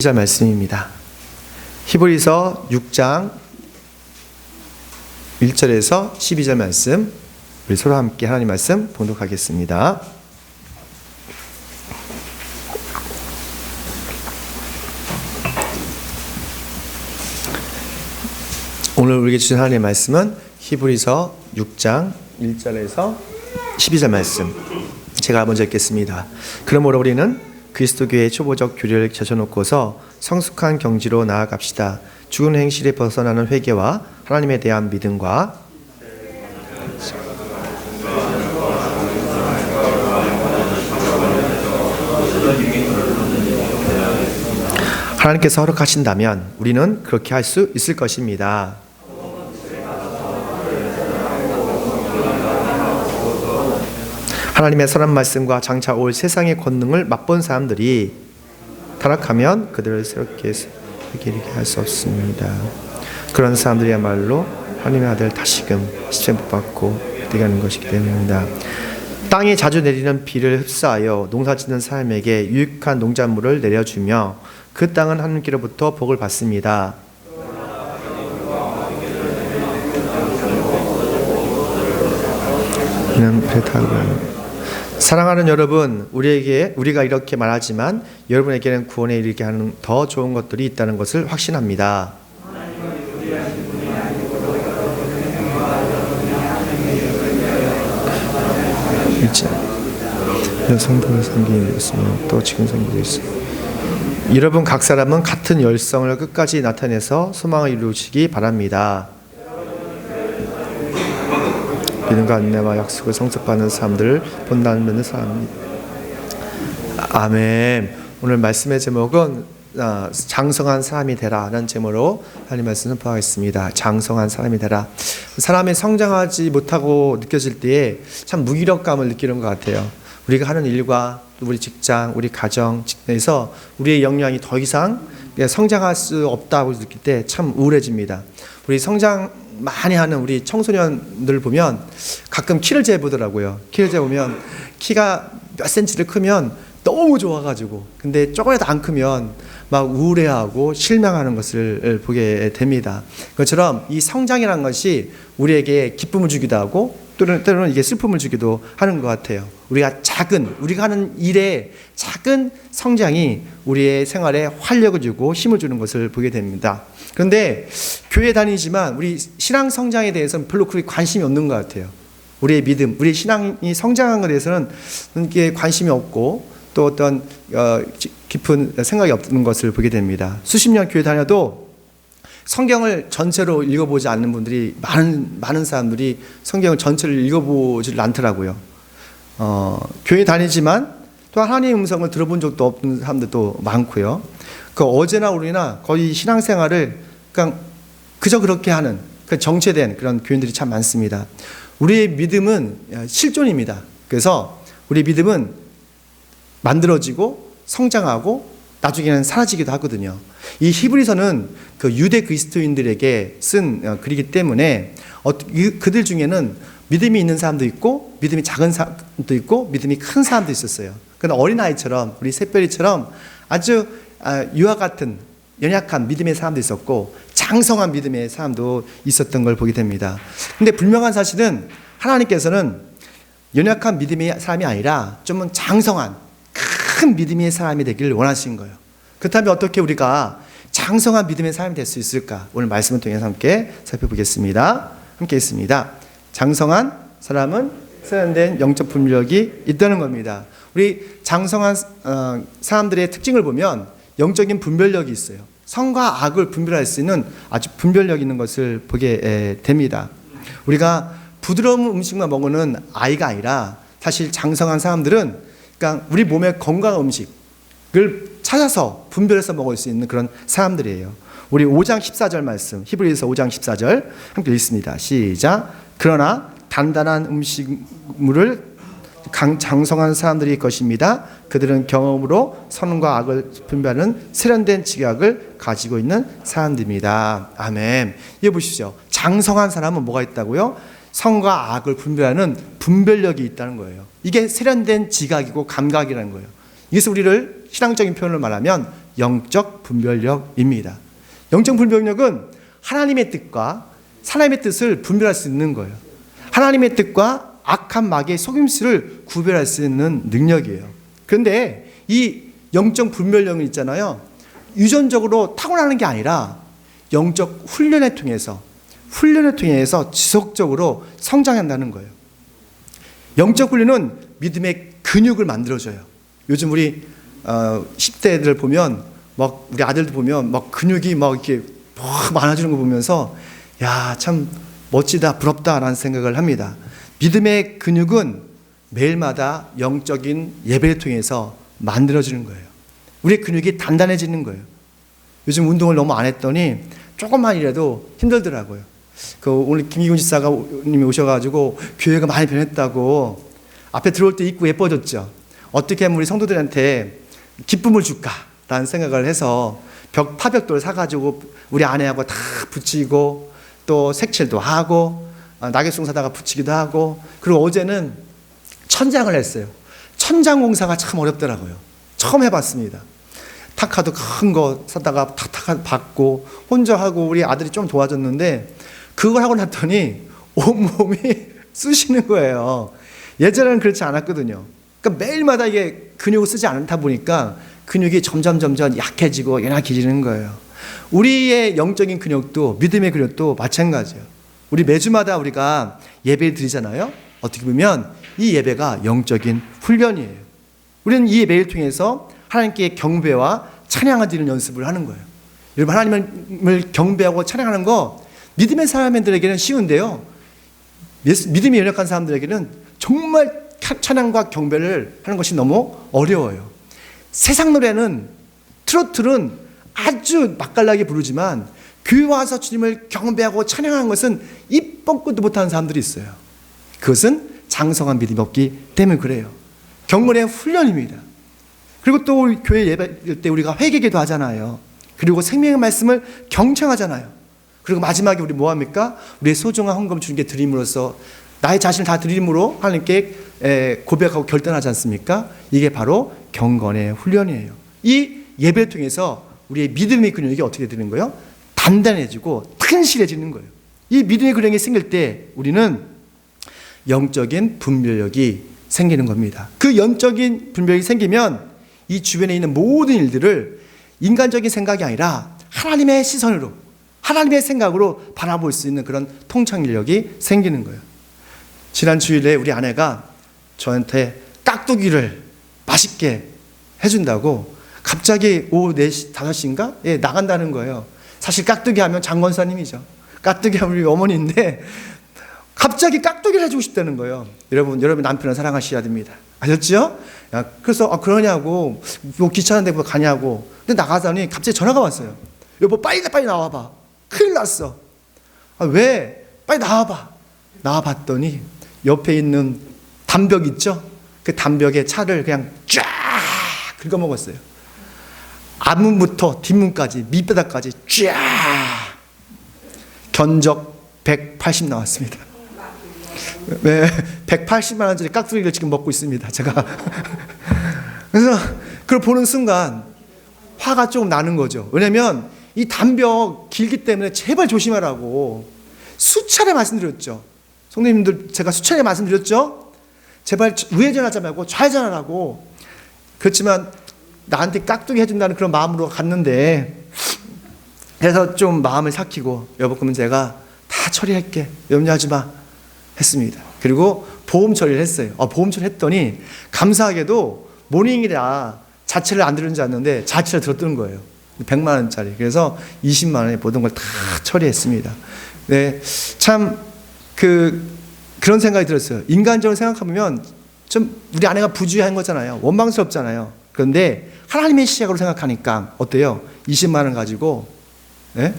절 말씀입니다. 히브리서 6장 1절에서 12절 말씀, 우리 서로 함께 하나님 말씀 봉독하겠습니다. 오늘 우리에게 주신 하나님의 말씀은 히브리서 6장 1절에서 12절 말씀, 제가 먼저 읽겠습니다. 그러므로 우리는 그리스도교의 초보적 교리를 제쳐놓고서 성숙한 경지로 나아갑시다. 죽은 행실에 벗어나는 회개와 하나님에 대한 믿음과 하나님께서 허락하신다면 우리는 그렇게 할 수 있을 것입니다. 하나님의 선한 말씀과 장차 올 세상의 권능을 맛본 사람들이 타락하면 그들을 새롭게 이르게 할 수 없습니다. 그런 사람들이야말로 하나님의 아들 다시금 시체를 못 받고 되게 하는 것이기 때문입니다. 땅에 자주 내리는 비를 흡수하여 농사짓는 사람에게 유익한 농작물을 내려주며 그 땅은 하나님께로부터 복을 받습니다. 사랑하는 여러분, 우리가 이렇게 말하지만 여러분에게는 구원에 이르게 하는 더 좋은 것들이 있다는 것을 확신합니다. 성도를 섬기고 있으며 또 지금 섬기고 있습니다. 여러분 각 사람은 같은 열성을 끝까지 나타내서 소망을 이루시기 바랍니다. 믿음과 안내와 약속을 성숙받는 사람들을 본다는 믿는 사람입니다. 아멘. 오늘 말씀의 제목은 장성한 사람이 되라는 제목으로 하나님 말씀을 선포하겠습니다. 장성한 사람이 되라. 사람이 성장하지 못하고 느껴질 때에 참 무기력감을 느끼는 것 같아요. 우리가 하는 일과 우리 직장, 우리 가정, 직장에서 우리의 역량이 더 이상 성장할 수 없다고 느낄 때 참 우울해집니다. 우리 성장 많이 하는 우리 청소년들 보면 가끔 키를 재보더라고요. 키를 재보면 키가 몇 센치를 크면 너무 좋아가지고, 근데 조금이라도 안 크면 막 우울해하고 실망하는 것을 보게 됩니다. 그것처럼 이 성장이라는 것이 우리에게 기쁨을 주기도 하고 때로는 이게 슬픔을 주기도 하는 것 같아요. 우리가 하는 일에 작은 성장이 우리의 생활에 활력을 주고 힘을 주는 것을 보게 됩니다. 그런데 교회 다니지만 우리 신앙 성장에 대해서는 별로 그렇게 관심이 없는 것 같아요. 우리의 믿음, 우리 신앙이 성장한 것에 대해서는 그렇게 관심이 없고 또 어떤 깊은 생각이 없는 것을 보게 됩니다. 수십 년 교회 다녀도 성경을 전체로 읽어보지 않는 분들이 많은 사람들이 성경을 전체를 읽어보질 않더라고요. 교회 다니지만 또 하나님의 음성을 들어본 적도 없는 사람들도 많고요. 어제나 오늘이나 거의 신앙생활을 그냥 그저 그렇게 하는 정체된 그런 교인들이 참 많습니다. 우리의 믿음은 실존입니다. 그래서 우리의 믿음은 만들어지고 성장하고 나중에는 사라지기도 하거든요. 이 히브리서는 그 유대 그리스도인들에게 쓴 글이기 때문에 그들 중에는 믿음이 있는 사람도 있고 믿음이 작은 사람도 있고 믿음이 큰 사람도 있었어요. 그런데 어린아이처럼 우리 샛별이처럼 아주 유아 같은 연약한 믿음의 사람도 있었고 장성한 믿음의 사람도 있었던 걸 보게 됩니다. 그런데 분명한 사실은 하나님께서는 연약한 믿음의 사람이 아니라 좀 장성한 큰 믿음의 사람이 되기를 원하신 거예요. 그렇다면 어떻게 우리가 장성한 믿음의 사람이 될 수 있을까? 오늘 말씀을 통해서 함께 살펴보겠습니다. 함께 있습니다. 장성한 사람은 세련된 영적 분별력이 있다는 겁니다. 우리 장성한 사람들의 특징을 보면 영적인 분별력이 있어요. 선과 악을 분별할 수 있는 아주 분별력 있는 것을 보게 됩니다. 우리가 부드러운 음식만 먹는 아이가 아니라 사실 장성한 사람들은 그러니까 우리 몸의 건강한 음식을 찾아서 분별해서 먹을 수 있는 그런 사람들이에요. 우리 5장 14절 말씀, 히브리서 5장 14절 함께 읽습니다. 시작. 그러나 단단한 음식물을 장성한 사람들이 것입니다. 그들은 경험으로 선과 악을 분별하는 세련된 지각을 가지고 있는 사람들입니다. 아멘. 이거 보십시오. 장성한 사람은 뭐가 있다고요? 선과 악을 분별하는 분별력이 있다는 거예요. 이게 세련된 지각이고 감각이라는 거예요. 이것을 우리를 신앙적인 표현을 말하면 영적 분별력입니다. 영적 분별력은 하나님의 뜻과 사람의 뜻을 분별할 수 있는 거예요. 하나님의 뜻과 악한 마귀의 속임수를 구별할 수 있는 능력이에요. 그런데 이 영적 분별력은 있잖아요. 유전적으로 타고나는 게 아니라 영적 훈련을 통해서 지속적으로 성장한다는 거예요. 영적 훈련은 믿음의 근육을 만들어줘요. 요즘 우리 10대들 보면 막 우리 아들도 보면 막 근육이 막 이렇게 많아지는 거 보면서 야, 참 멋지다, 부럽다라는 생각을 합니다. 믿음의 근육은 매일마다 영적인 예배를 통해서 만들어지는 거예요. 우리의 근육이 단단해지는 거예요. 요즘 운동을 너무 안 했더니 조금만이라도 힘들더라고요. 오늘 김기훈 지사님이 오셔가지고 교회가 많이 변했다고 앞에 들어올 때 입고 예뻐졌죠. 어떻게 하면 우리 성도들한테 기쁨을 줄까라는 생각을 해서 파벽돌 사가지고 우리 아내하고 다 붙이고 또 색칠도 하고 낙엽송 사다가 붙이기도 하고, 그리고 어제는 천장을 했어요. 천장 공사가 참 어렵더라고요. 처음 해봤습니다. 타카도 큰 거 사다가 탁탁 받고 혼자 하고 우리 아들이 좀 도와줬는데 그걸 하고 났더니 온몸이 쑤시는 거예요. 예전에는 그렇지 않았거든요. 그러니까 매일마다 이게 근육을 쓰지 않다 보니까 근육이 점점 약해지고 연약해지는 거예요. 우리의 영적인 근육도 믿음의 근육도 마찬가지예요. 우리 매주마다 우리가 예배를 드리잖아요. 어떻게 보면 이 예배가 영적인 훈련이에요. 우리는 이 예배를 통해서 하나님께 경배와 찬양을 드리는 연습을 하는 거예요. 여러분, 하나님을 경배하고 찬양하는 거 믿음의 사람들에게는 쉬운데요, 믿음이 연약한 사람들에게는 정말 찬양과 경배를 하는 것이 너무 어려워요. 세상 노래는, 트로트는 아주 맛깔나게 부르지만 교회 와서 주님을 경배하고 찬양하는 것은 입 뻥끗도 못하는 사람들이 있어요. 그것은 장성한 믿음이 없기 때문에 그래요. 경건의 훈련입니다. 그리고 또 교회 예배 때 우리가 회개기도 하잖아요. 그리고 생명의 말씀을 경청하잖아요. 그리고 마지막에 우리 뭐합니까? 우리의 소중한 헌금 주님께 드림으로써 나의 자신을 다 드림으로 하나님께 고백하고 결단하지 않습니까? 이게 바로 경건의 훈련이에요. 이 예배를 통해서 우리의 믿음의 근육이 어떻게 되는 거예요? 단단해지고 튼실해지는 거예요. 이 믿음의 근육이 생길 때 우리는 영적인 분별력이 생기는 겁니다. 그 영적인 분별력이 생기면 이 주변에 있는 모든 일들을 인간적인 생각이 아니라 하나님의 시선으로, 하나님의 생각으로 바라볼 수 있는 그런 통찰력이 생기는 거예요. 지난 주일에 우리 아내가 저한테 깍두기를 맛있게 해준다고 갑자기 오후 4시, 5시인가? 예, 나간다는 거예요. 사실 깍두기 하면 장권사님이죠. 깍두기 하면 우리 어머니인데 갑자기 깍두기를 해주고 싶다는 거예요. 여러분 남편을 사랑하셔야 됩니다. 아셨죠? 그래서 그러냐고, 뭐 귀찮은데 뭐 가냐고. 근데 나가더니 갑자기 전화가 왔어요. 여보, 빨리 나와봐. 큰일 났어. 왜? 빨리 나와봐. 나와봤더니 옆에 있는 담벽 있죠? 그 담벽에 차를 그냥 쫙 긁어먹었어요. 앞문부터 뒷문까지, 밑바닥까지 쫙. 견적 180 나왔습니다. 네, 180만 원짜리 깍두기를 지금 먹고 있습니다, 제가. 그래서 그걸 보는 순간 화가 좀 나는 거죠. 왜냐면 이 담벽 길기 때문에 제발 조심하라고 수차례 말씀드렸죠. 성도님들, 제가 수차례 말씀드렸죠. 제발 우회전하지 말고 좌회전하라고. 그렇지만 나한테 깍두기 해준다는 그런 마음으로 갔는데, 그래서 좀 마음을 삭히고, 여보, 그러면 제가 다 처리할게, 염려하지 마 했습니다. 그리고 보험 처리를 했어요. 보험 처리했더니 감사하게도 모닝이라 자체를 안 들은 줄 알았는데 자체를 들었던 거예요. 100만 원짜리. 그래서 20만 원에 모든 걸 다 처리했습니다. 네, 참 그런 생각이 들었어요. 인간적으로 생각하면 좀 우리 아내가 부주의한 거잖아요. 원망스럽잖아요. 그런데 하나님의 시각으로 생각하니까 어때요? 20만 원 가지고, 네?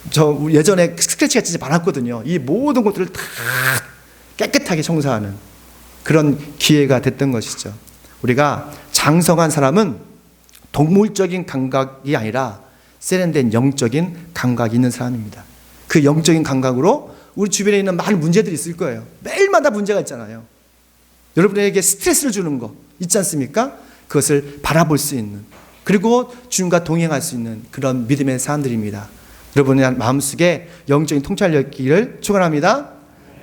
저 예전에 스크래치가 진짜 많았거든요. 이 모든 것들을 다 깨끗하게 청소하는 그런 기회가 됐던 것이죠. 우리가 장성한 사람은 동물적인 감각이 아니라 세련된 영적인 감각이 있는 사람입니다. 그 영적인 감각으로 우리 주변에 있는 많은 문제들이 있을 거예요. 매일마다 문제가 있잖아요. 여러분에게 스트레스를 주는 거 있지 않습니까? 그것을 바라볼 수 있는 그리고 주님과 동행할 수 있는 그런 믿음의 사람들입니다. 여러분의 마음속에 영적인 통찰력 있기를 축원합니다.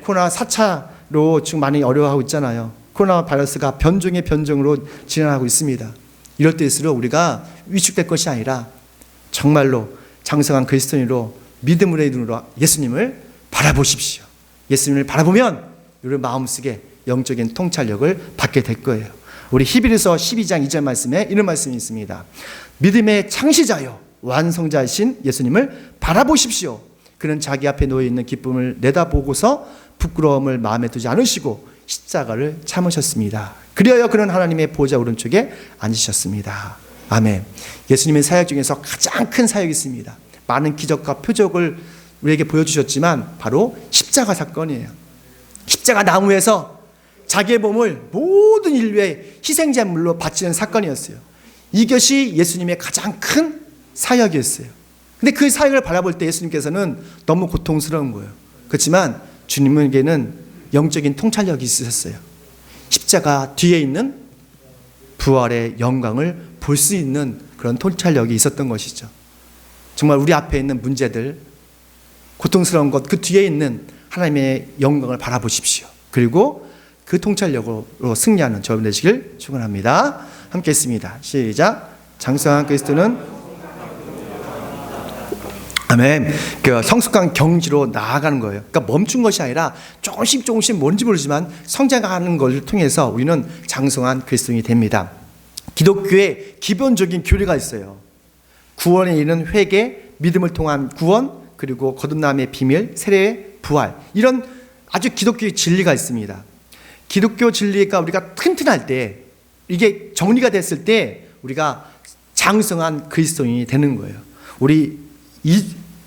코로나 4차로 지금 많이 어려워하고 있잖아요. 코로나 바이러스가 변종의 변종으로 진행하고 있습니다. 이럴 때일수록 우리가 위축될 것이 아니라 정말로 장성한 그리스도인으로 믿음의 눈으로 예수님을 바라보십시오. 예수님을 바라보면 우리 마음속에 영적인 통찰력을 받게 될 거예요. 우리 히브리서 12장 2절 말씀에 이런 말씀이 있습니다. 믿음의 창시자요 완성자이신 예수님을 바라보십시오. 그는 자기 앞에 놓여있는 기쁨을 내다보고서 부끄러움을 마음에 두지 않으시고 십자가를 참으셨습니다. 그리하여 그는 하나님의 보좌 오른쪽에 앉으셨습니다. 아멘. 예수님의 사역 중에서 가장 큰 사역이 있습니다. 많은 기적과 표적을 우리에게 보여주셨지만 바로 십자가 사건이에요. 십자가 나무에서 자기의 몸을 모든 인류의 희생제물로 바치는 사건이었어요. 이것이 예수님의 가장 큰 사역이었어요. 근데 그 사역을 바라볼 때 예수님께서는 너무 고통스러운 거예요. 그렇지만 주님에게는 영적인 통찰력이 있으셨어요. 십자가 뒤에 있는 부활의 영광을 볼 수 있는 그런 통찰력이 있었던 것이죠. 정말 우리 앞에 있는 문제들, 고통스러운 것, 그 뒤에 있는 하나님의 영광을 바라보십시오. 그리고 그 통찰력으로 승리하는 저여러분 되시길 축원합니다. 함께 했습니다. 시작. 장성한 그리스도는 아멘. 그 성숙한 경지로 나아가는 거예요. 그러니까 멈춘 것이 아니라 조금씩 뭔지 모르지만 성장하는 것을 통해서 우리는 장성한 그리스도인이 됩니다. 기독교의 기본적인 교리가 있어요. 구원에 이르는 회개, 믿음을 통한 구원, 그리고 거듭남의 비밀, 세례의 부활, 이런 아주 기독교의 진리가 있습니다. 기독교 진리가 우리가 튼튼할 때, 이게 정리가 됐을 때 우리가 장성한 그리스도인이 되는 거예요.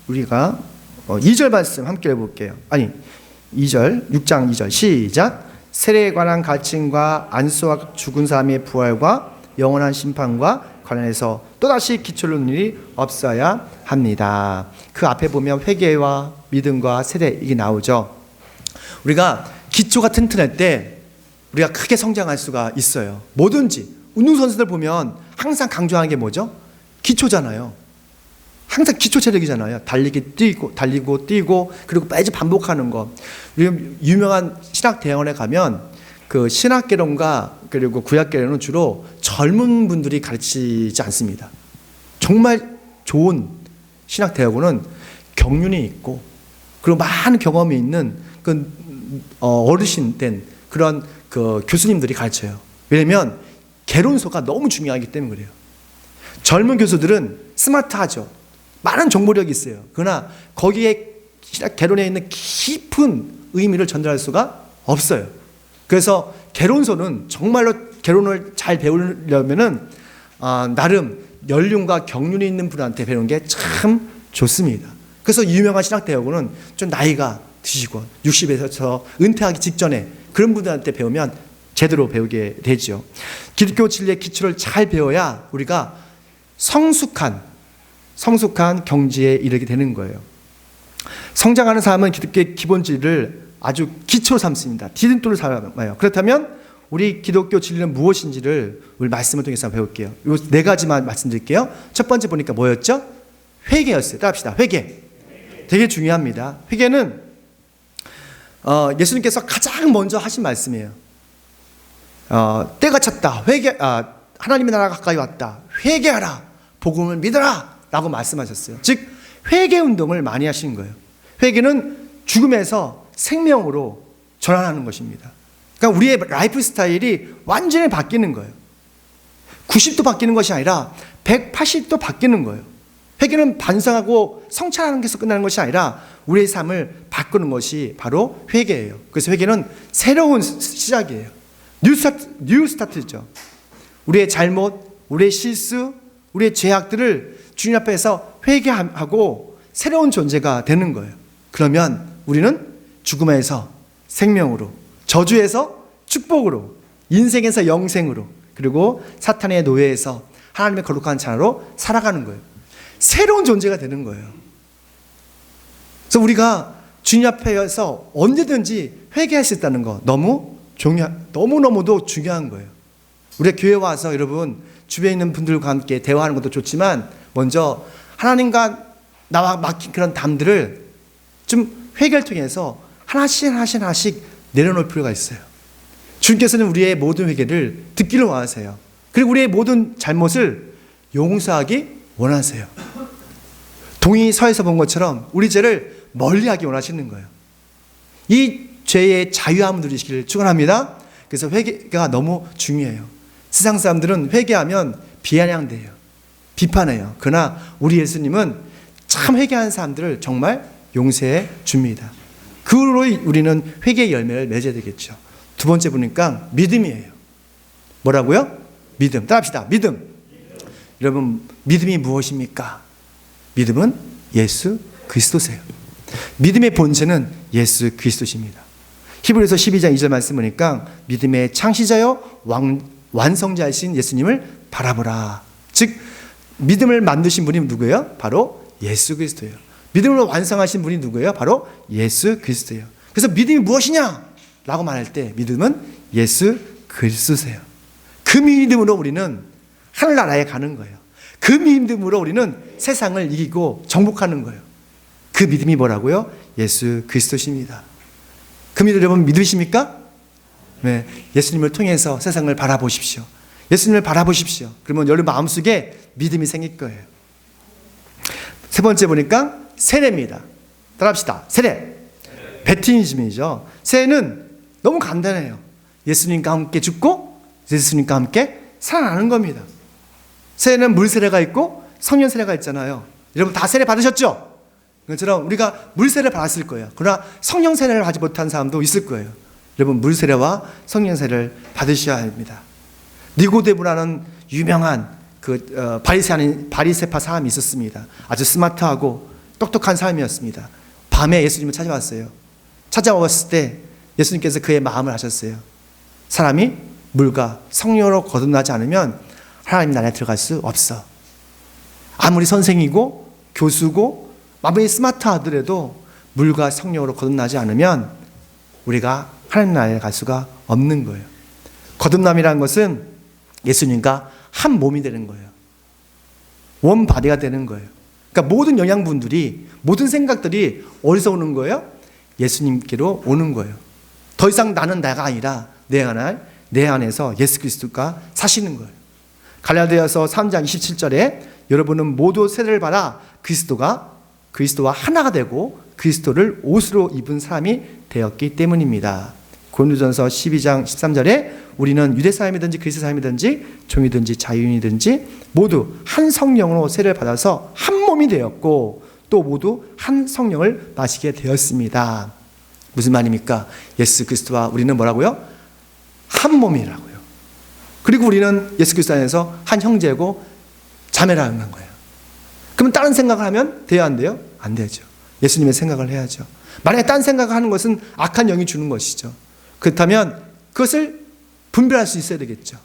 우리가 2절 말씀 함께 해볼게요. 6장 2절 시작. 세례에 관한 가르침과 안수와 죽은 사람의 부활과 영원한 심판과 관련해서 또다시 기초를 놓는 일이 없어야 합니다. 그 앞에 보면 회개와 믿음과 세례 이게 나오죠. 우리가 기초가 튼튼할 때 우리가 크게 성장할 수가 있어요. 뭐든지 운동선수들 보면 항상 강조하는 게 뭐죠? 기초잖아요. 항상 기초 체력이잖아요. 달리고 뛰고 그리고 매주 반복하는 거. 유명한 신학 대학원에 가면 그 신학개론과 그리고 구약개론은 주로 젊은 분들이 가르치지 않습니다. 정말 좋은 신학 대학원은 경륜이 있고 그리고 많은 경험이 있는 그 어르신 된 그런 그 교수님들이 가르쳐요. 왜냐하면 개론서가 너무 중요하기 때문에 그래요. 젊은 교수들은 스마트하죠. 많은 정보력이 있어요. 그러나 거기에 개론에 있는 깊은 의미를 전달할 수가 없어요. 그래서 개론서는 정말로 개론을 잘 배우려면은 나름 연륜과 경륜이 있는 분한테 배우는 게 참 좋습니다. 그래서 유명한 신학대학원은 좀 나이가 드시고 60에서 은퇴하기 직전에 그런 분들한테 배우면 제대로 배우게 되죠. 기독교 진리의 기초를 잘 배워야 우리가 성숙한 경지에 이르게 되는 거예요. 성장하는 사람은 기독교의 기본 진리를 아주 기초로 삼습니다. 디딤돌을 삼아요. 그렇다면 우리 기독교 진리는 무엇인지를 우리 말씀을 통해서 배울게요. 이 네 가지만 말씀드릴게요. 첫 번째 보니까 뭐였죠? 회개였어요. 따라합시다. 회개. 되게 중요합니다. 회개는 예수님께서 가장 먼저 하신 말씀이에요. 때가 찼다. 하나님의 나라가 가까이 왔다. 회개하라. 복음을 믿어라. 라고 말씀하셨어요. 즉 회개 운동을 많이 하시는 거예요. 회개는 죽음에서 생명으로 전환하는 것입니다. 그러니까 우리의 라이프 스타일이 완전히 바뀌는 거예요. 90도 바뀌는 것이 아니라 180도 바뀌는 거예요. 회개는 반성하고 성찰하는 것에서 끝나는 것이 아니라 우리의 삶을 바꾸는 것이 바로 회개예요. 그래서 회개는 새로운 시작이에요. 뉴 스타트죠. 우리의 잘못, 우리의 실수, 우리의 죄악들을 주님 앞에서 회개하고 새로운 존재가 되는 거예요. 그러면 우리는 죽음에서 생명으로, 저주에서 축복으로, 인생에서 영생으로, 그리고 사탄의 노예에서 하나님의 거룩한 자로 살아가는 거예요. 새로운 존재가 되는 거예요. 그래서 우리가 주님 앞에서 언제든지 회개할 수 있다는 거 너무너무도 중요한 거예요. 우리가 교회 와서 여러분 주변에 있는 분들과 함께 대화하는 것도 좋지만 먼저 하나님과 나와 막힌 그런 담들을 좀 회개를 통해서 하나씩 내려놓을 필요가 있어요. 주님께서는 우리의 모든 회개를 듣기를 원하세요. 그리고 우리의 모든 잘못을 용서하기 원하세요. 동이 서에서 본 것처럼 우리 죄를 멀리하기 원하시는 거예요. 이 죄의 자유함을 누리시기를 축원합니다. 그래서 회개가 너무 중요해요. 세상 사람들은 회개하면 비아냥대요. 비판해요. 그러나 우리 예수님은 참 회개하는 사람들을 정말 용서해 줍니다. 그 후로 우리는 회개의 열매를 맺어야 되겠죠. 두 번째 보니까 믿음이에요. 뭐라고요? 믿음. 따라합시다. 믿음. 여러분, 믿음이 무엇입니까? 믿음은 예수 그리스도세요. 믿음의 본체는 예수 그리스도십니다. 히브리서 12장 2절 말씀 보니까 믿음의 창시자요 완성자이신 예수님을 바라보라. 즉 믿음을 만드신 분이 누구예요? 바로 예수 그리스도예요. 믿음을 완성하신 분이 누구예요? 바로 예수 그리스도예요. 그래서 믿음이 무엇이냐? 라고 말할 때 믿음은 예수 그리스도세요. 그 믿음으로 우리는 하늘나라에 가는 거예요. 그 믿음으로 우리는 세상을 이기고 정복하는 거예요. 그 믿음이 뭐라고요? 예수 그리스도십니다. 그 믿음 여러분 믿으십니까? 네, 예수님을 통해서 세상을 바라보십시오. 예수님을 바라보십시오. 그러면 여러분 마음속에 믿음이 생길 거예요. 세 번째 보니까 세례입니다. 따라합시다. 세례. 베티니즘이죠. 세례는 너무 간단해요. 예수님과 함께 죽고 예수님과 함께 살아나는 겁니다. 세례는 물 세례가 있고 성령 세례가 있잖아요. 여러분 다 세례 받으셨죠? 그처럼 우리가 물 세례를 받았을 거예요. 그러나 성령 세례를 받지 못한 사람도 있을 거예요. 여러분 물 세례와 성령 세례를 받으셔야 합니다. 니고데모라는 유명한 그 바리새파 사람이 있었습니다. 아주 스마트하고 똑똑한 사람이었습니다. 밤에 예수님을 찾아왔어요. 찾아왔을 때 예수님께서 그의 마음을 아셨어요. 사람이 물과 성령으로 거듭나지 않으면 하나님 나라에 들어갈 수 없어. 아무리 선생이고 교수고 아무리 스마트하더라도 물과 성령으로 거듭나지 않으면 우리가 하나님 나라에 갈 수가 없는 거예요. 거듭남이라는 것은 예수님과 한 몸이 되는 거예요. 원 바디가 되는 거예요. 그러니까 모든 영양분들이, 모든 생각들이 어디서 오는 거예요? 예수님께로 오는 거예요. 더 이상 나는 내가 아니라 내 안에서 예수 그리스도가 사시는 거예요. 갈라디아서 3장 27절에 여러분은 모두 세례를 받아 그리스도와 하나가 되고 그리스도를 옷으로 입은 사람이 되었기 때문입니다. 고린도전서 12장 13절에 우리는 유대 사람이든지 그리스 사람이든지 종이든지 자유인이든지 모두 한 성령으로 세례를 받아서 한 몸이 되었고 또 모두 한 성령을 마시게 되었습니다. 무슨 말입니까? 예수 그리스도와 우리는 뭐라고요? 한 몸이라고요. 그리고 우리는 예수 그리스도 안에서 한 형제고 자매라는 거예요. 그러면 다른 생각을 하면 돼야 안 돼요? 안 되죠. 예수님의 생각을 해야죠. 만약에 딴 생각을 하는 것은 악한 영이 주는 것이죠. 그렇다면 그것을 분별할 수 있어야 되겠죠.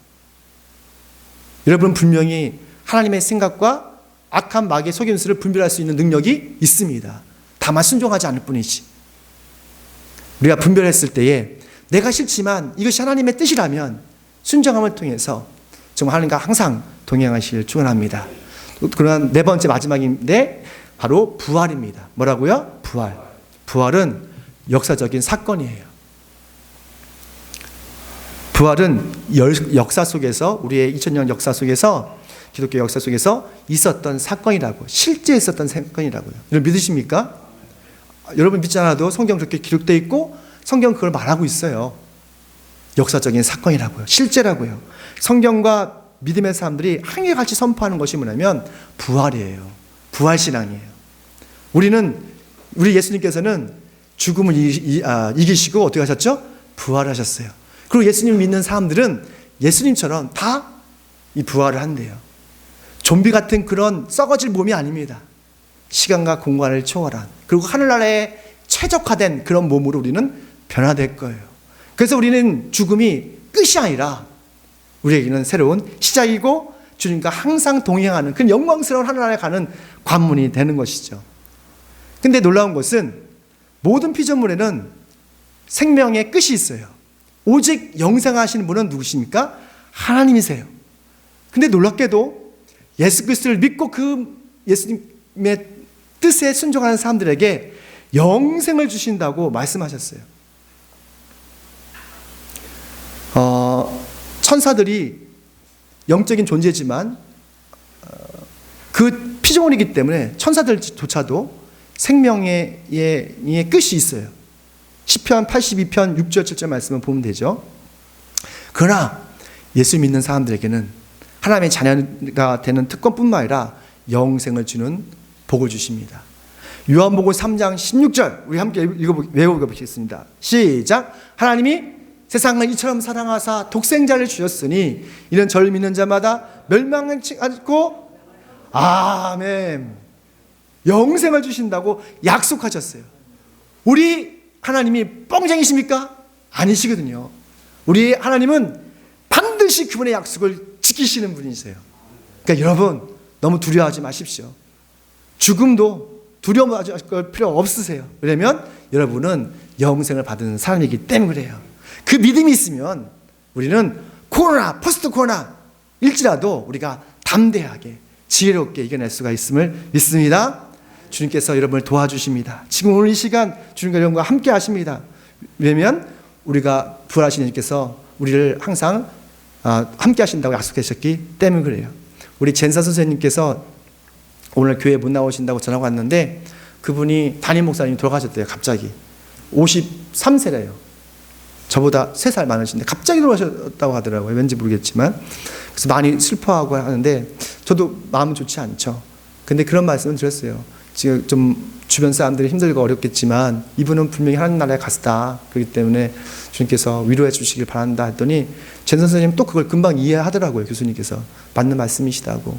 여러분 분명히 하나님의 생각과 악한 마귀의 속임수를 분별할 수 있는 능력이 있습니다. 다만 순종하지 않을 뿐이지. 우리가 분별했을 때에 내가 싫지만 이것이 하나님의 뜻이라면 순종함을 통해서 정말 하나님과 항상 동행하시길 축원합니다. 그러나 네 번째 마지막인데 바로 부활입니다. 뭐라고요? 부활. 부활은 역사적인 사건이에요. 부활은 역사 속에서 우리의 2000년 역사 속에서 기독교 역사 속에서 있었던 사건이라고, 실제 있었던 사건이라고요. 여러분 믿으십니까? 여러분 믿지 않아도 성경 그렇게 기록되어 있고 성경 그걸 말하고 있어요. 역사적인 사건이라고요. 실제라고요. 성경과 믿음의 사람들이 한결같이 선포하는 것이 뭐냐면 부활이에요. 부활신앙이에요. 우리 예수님께서는 죽음을 이기시고 어떻게 하셨죠? 부활하셨어요. 그리고 예수님을 믿는 사람들은 예수님처럼 다 이 부활을 한대요. 좀비 같은 그런 썩어질 몸이 아닙니다. 시간과 공간을 초월한, 그리고 하늘나라에 최적화된 그런 몸으로 우리는 변화될 거예요. 그래서 우리는 죽음이 끝이 아니라 우리에게는 새로운 시작이고 주님과 항상 동행하는 그 영광스러운 하늘나라에 가는 관문이 되는 것이죠. 근데 놀라운 것은 모든 피조물에는 생명의 끝이 있어요. 오직 영생하시는 분은 누구십니까? 하나님이세요. 근데 놀랍게도 예수 그리스도를 믿고 그 예수님의 뜻에 순종하는 사람들에게 영생을 주신다고 말씀하셨어요. 천사들이 영적인 존재지만 그 피조물이기 때문에 천사들조차도 생명의 끝이 있어요. 시편 82편 6절 7절 말씀을 보면 되죠. 그러나 예수 믿는 사람들에게는 하나님의 자녀가 되는 특권뿐만 아니라 영생을 주는 복을 주십니다. 요한복음 3장 16절 우리 함께 외워보겠습니다. 시작. 하나님이 세상을 이처럼 사랑하사 독생자를 주셨으니 이는 저를 믿는 자마다 멸망하지 않고 아멘 영생을 주신다고 약속하셨어요. 우리 하나님이 뻥쟁이십니까? 아니시거든요. 우리 하나님은 반드시 그분의 약속을 지키시는 분이세요. 그러니까 여러분 너무 두려워하지 마십시오. 죽음도 두려워할 필요 없으세요. 왜냐하면 여러분은 영생을 받은 사람이기 때문에 그래요. 그 믿음이 있으면 우리는 코로나, 포스트 코로나 일지라도 우리가 담대하게 지혜롭게 이겨낼 수가 있음을 믿습니다. 주님께서 여러분을 도와주십니다. 지금 오늘 이 시간 주님과 여러분과 함께 하십니다. 왜냐하면 우리가 부활하신 예수님께서 우리를 항상 함께 하신다고 약속하셨기 때문에 그래요. 우리 젠사 선생님께서 오늘 교회 못 나오신다고 전화가 왔는데 그분이 담임 목사님이 돌아가셨대요. 갑자기 53세래요. 저보다 3살 많으신데 갑자기 돌아가셨다고 하더라고요. 왠지 모르겠지만. 그래서 많이 슬퍼하고 하는데 저도 마음은 좋지 않죠. 근데 그런 말씀을 드렸어요. 지금 좀 주변 사람들이 힘들고 어렵겠지만 이분은 분명히 하나님 나라에 갔다. 그렇기 때문에 주님께서 위로해 주시길 바란다 했더니 젠 선생님 또 그걸 금방 이해하더라고요. 교수님께서 맞는 말씀이시다고.